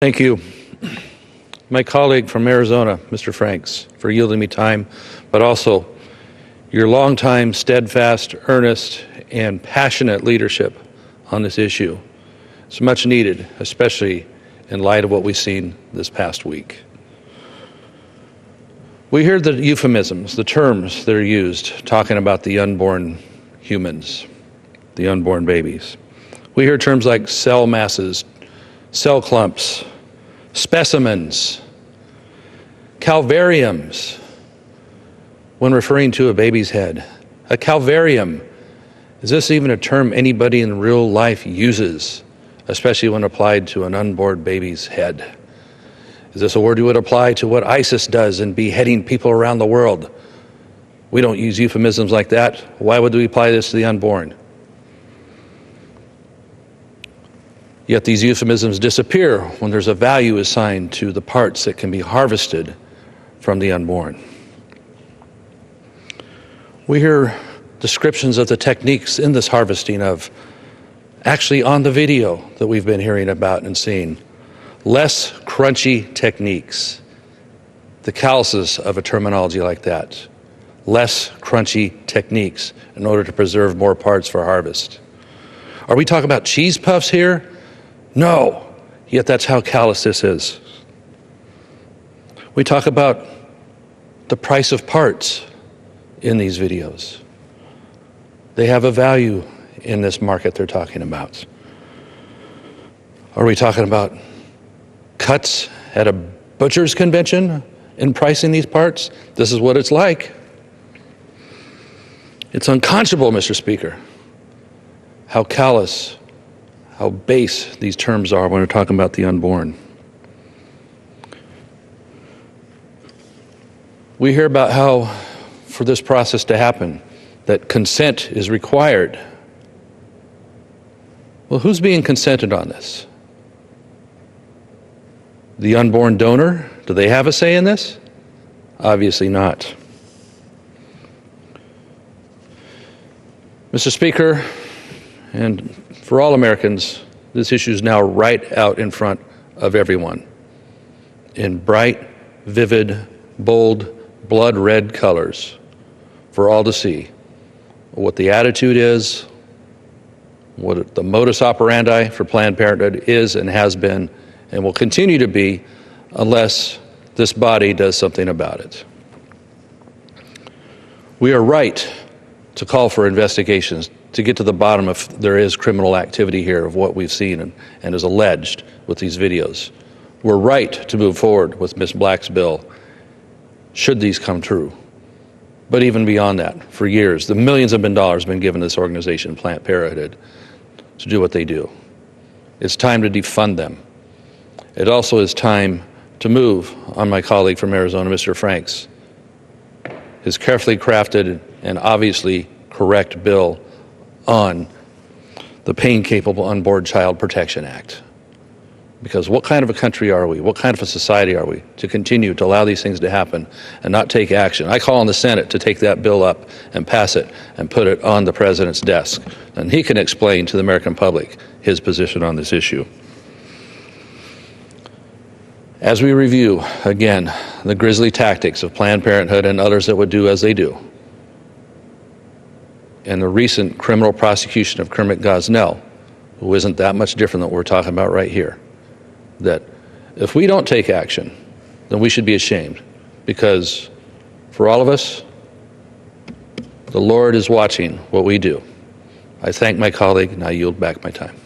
Thank you. My colleague from Arizona, Mr. Franks, for yielding me time, but also your longtime, steadfast, earnest, and passionate leadership on this issue. It's much needed, especially in light of what we've seen this past week. We hear the euphemisms, the terms that are used, talking about the unborn humans, the unborn babies. We hear terms like cell masses, cell clumps, specimens, calvariums, when referring to a baby's head. A calvarium, is this even a term anybody in real life uses, especially when applied to an unborn baby's head? Is this a word you would apply to what ISIS does in beheading people around the world? We don't use euphemisms like that. Why would we apply this to the unborn? Yet these euphemisms disappear when there's a value assigned to the parts that can be harvested from the unborn. We hear descriptions of the techniques in this harvesting of, actually on the video that we've been hearing about and seeing, less crunchy techniques. The calluses of a terminology like that. Less crunchy techniques in order to preserve more parts for harvest. Are we talking about cheese puffs here? No, yet that's how callous this is. We talk about the price of parts in these videos. They have a value in this market they're talking about. Are we talking about cuts at a butcher's convention in pricing these parts? This is what it's like. It's unconscionable, Mr. Speaker, how callous, how base these terms are when we're talking about the unborn. We hear about how, for this process to happen, that consent is required. Well, who's being consented on this? The unborn donor? Do they have a say in this? Obviously not. Mr. Speaker, and for all Americans, this issue is now right out in front of everyone in bright, vivid, bold, blood red colors for all to see. What the attitude is, what the modus operandi for Planned Parenthood is and has been and will continue to be unless this body does something about it. We are right to call for investigations to get to the bottom if there is criminal activity here of what we've seen and is alleged with these videos. We're right to move forward with Ms. Black's bill should these come true. But even beyond that, for years, the millions of dollars have been given to this organization, Planned Parenthood, to do what they do. It's time to defund them. It also is time to move on my colleague from Arizona, Mr. Franks, his carefully crafted and obviously correct bill on the Pain-Capable Unborn Child Protection Act. Because what kind of a country are we? What kind of a society are we to continue to allow these things to happen and not take action? I call on the Senate to take that bill up and pass it and put it on the president's desk. And he can explain to the American public his position on this issue. As we review, again, the grisly tactics of Planned Parenthood and others that would do as they do, and the recent criminal prosecution of Kermit Gosnell, who isn't that much different than what we're talking about right here, that if we don't take action, then we should be ashamed, because for all of us, the Lord is watching what we do. I thank my colleague, and I yield back my time.